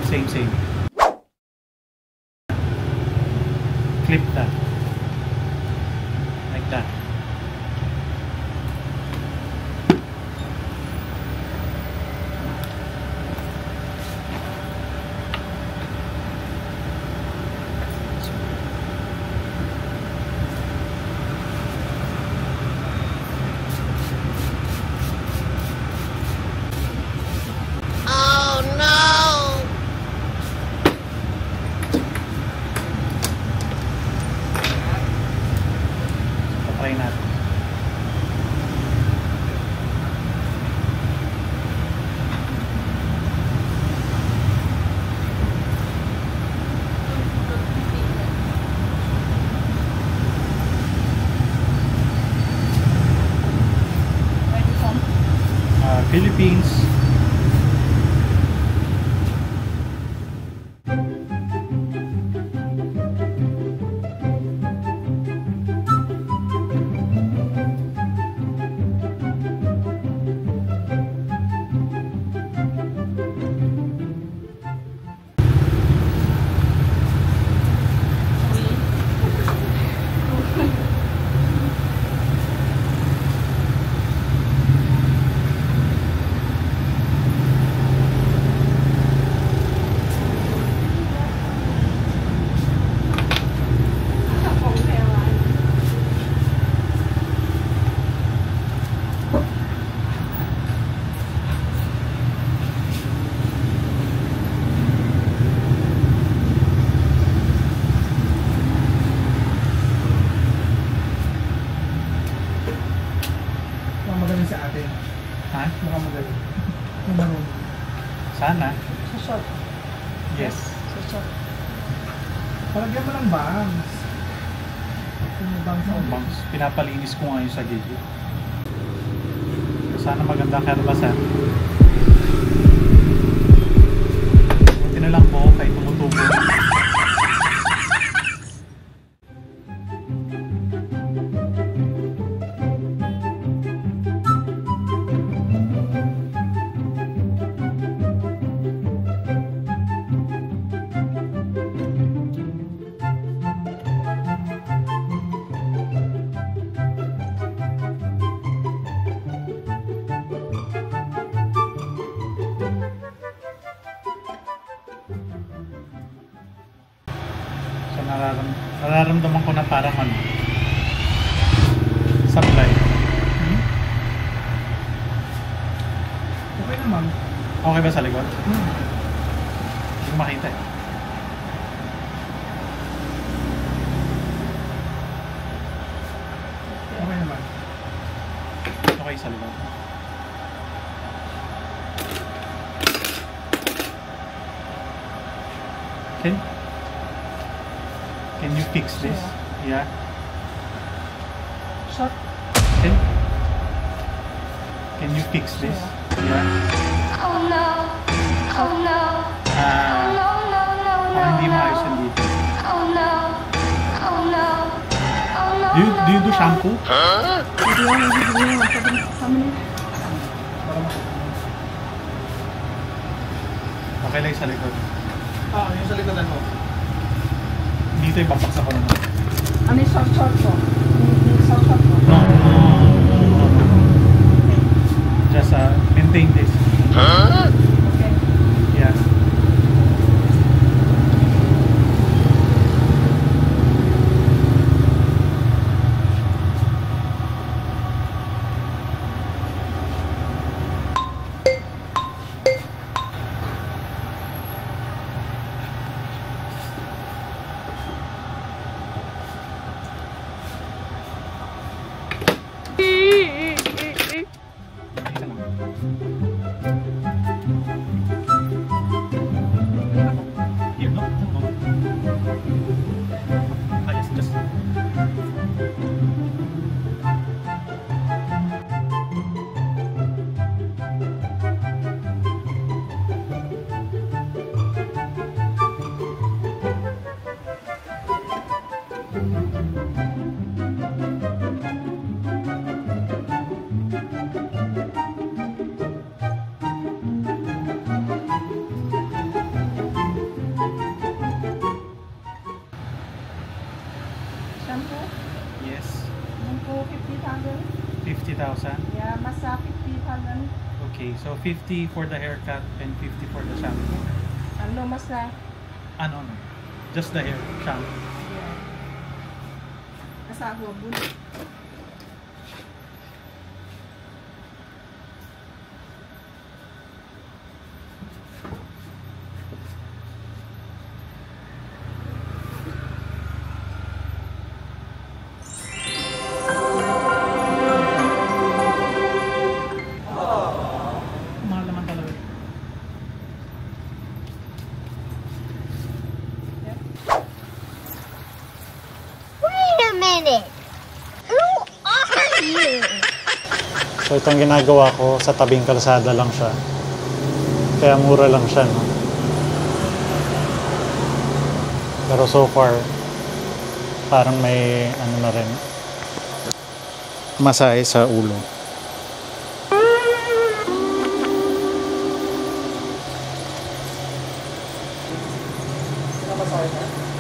Same. Clip that. Like that. Try natin. Philippines. Magaling sa atin. Ha? Mukhang magaling. Marunong. Sana. Sa shot. Yes. Sa shot. Palagyan mo ng bangs. Yung bangs mo. Bangs. Pinapalinis ko ngayon sa gilid. Sana maganda karbasan. Buti na lang po kahit tumutubo. So nararamdaman ko na parang ano, supply. Okay naman. Okay ba sa likod? Hindi ko makita eh. Okay naman. Okay sa likod. Can you fix this? Yeah. Shot. Can you fix this? Yeah. Oh no. Oh no. Ah, No, no, no, no. parang hindi maayos yan dito. Oh no. Oh no. Oh no. Do you do shampoo? Okay lang sa likod. Yung sa likodan mo. Dito yung babaksa ko naman. Ano yung short mo? Yung short mo? No. Just maintain this. Okay. Yeah. Okay, so 50 for the haircut and 50 for the shampoo. Ano mas na? Ano? Just the hair shampoo. Yeah. Nasa ako bun. Mahal naman talaga. Wait a minute. Who are you? So itong ginagawa ko, sa tabing kalsada lang siya. Kaya mura lang siya, no? Pero so far, parang may ano na rin, masahe sa ulo.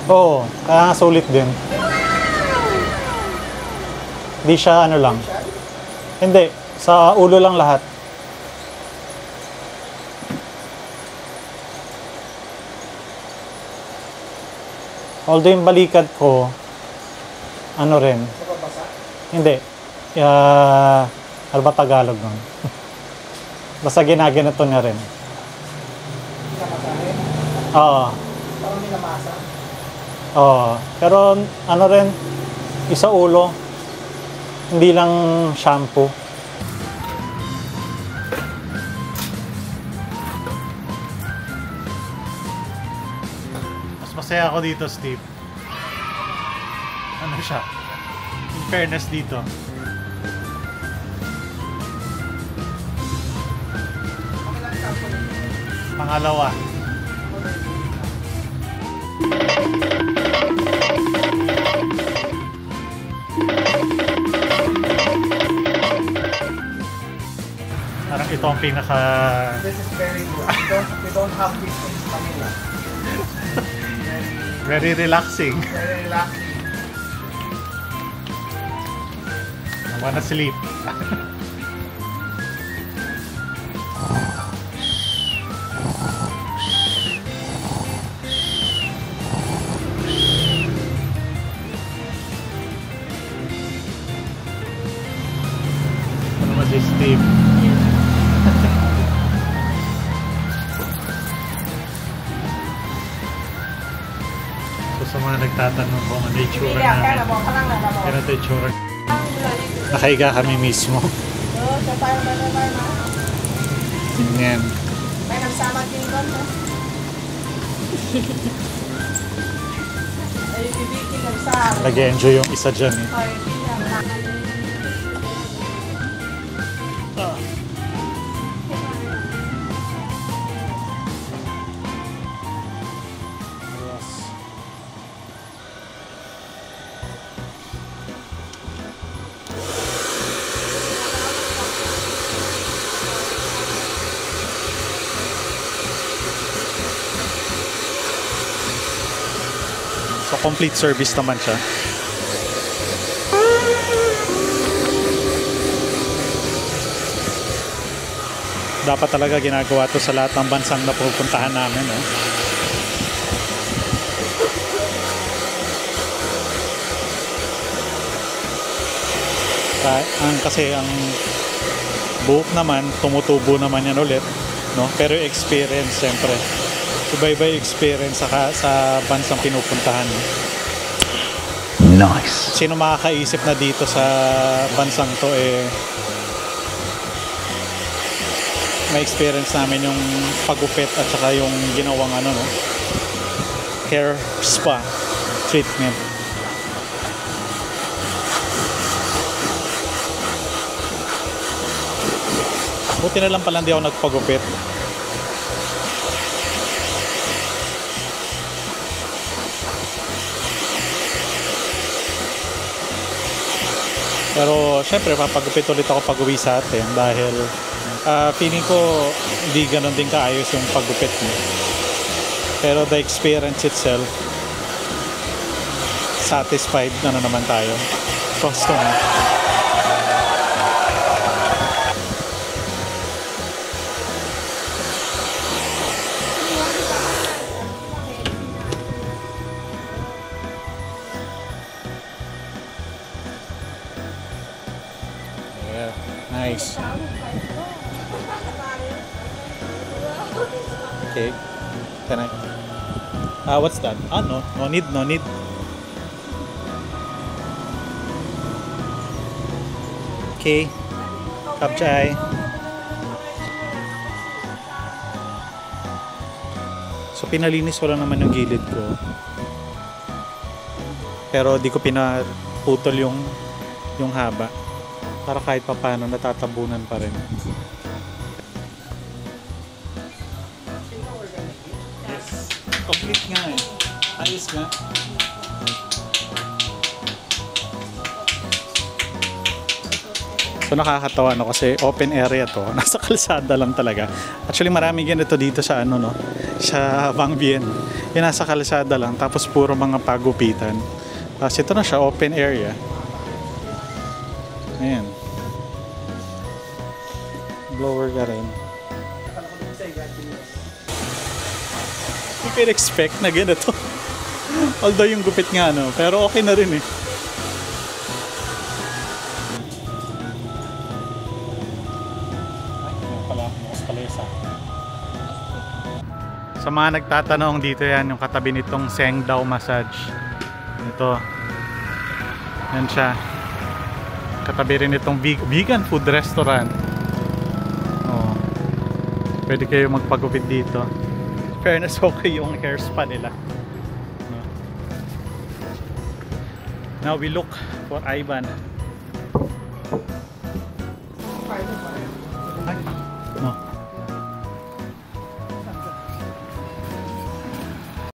Oo, kaya nga sulit din. Di siya ano lang. Hindi, sa ulo lang lahat. Although yung balikat ko, ano rin. Hindi. Ano ba Tagalog nun? Basta ginaganato niya rin. Oo. Parang minamasa. Oo. Pero ano rin, isa ulo. Hindi lang shampoo. Mas masaya ako dito, Steve. Ano siya? In fairness dito. Pangalawa. Parang ito ang pinaka... This is very good. We don't have this in Manila. very relaxing. Very relaxing. I wanna sleep. Ano ba si Steve? So sa mga nagtatanong kung ano yung tsura Kaya namin, mo, kalang na mo. ganito yung tsura. Ang bloody. Nakahiga kami mismo. Oh, so parang naman na. Yan. May nagsama din ko, no? Ay, bibiting nagsama. Nag-enjoy yung isa dyan eh. Ay, bilang na. So complete service naman siya. Dapat talaga ginagawa to sa lahat ng bansang napupuntahan namin. Eh. Kasi ang buhok naman, tumutubo naman yan ulit. No? Pero experience, siyempre. Iba-iba yung experience sa bansang pinupuntahan. Nice. Sino makakaisip na dito sa bansang to may experience namin yung pagupit at saka yung ginawang hair spa treatment. Buti na lang pala hindi ako nagpagupit. Pero syempre papagupit ulit ako pag-uwi sa atin dahil feeling ko hindi ganun din kaayos yung paggupit mo. Pero the experience itself, satisfied na naman tayo. Customer. malinis. Okay. Can I? What's that? No. No need. Okay. Kapchay. So pinalinis ko lang naman yung gilid ko. Pero di ko pinaputol yung haba. Para kahit papaano natatabunan pa rin. Yes. Complete nga eh. Ayos nga. So nakakatawa no kasi open area to. Nasa kalsada lang talaga. Actually marami ganito dito sa ano no, sa Bang Bien. Yung nasa kalsada lang tapos puro mga pagupitan. Tapos ito na siya, open area. Ayan. Blower ka rin. You can expect na ganito. Although yung gupit nga no, pero okay na rin eh. Sa mga nagtatanong dito yan, yung katabi nitong Sengdao Massage. Ito. Yan siya. Katabi rin itong vegan food restaurant. Oh. Pwede kayo magpagupit dito. Fairness, okay yung hair spa nila. No. Now we look for Ivan.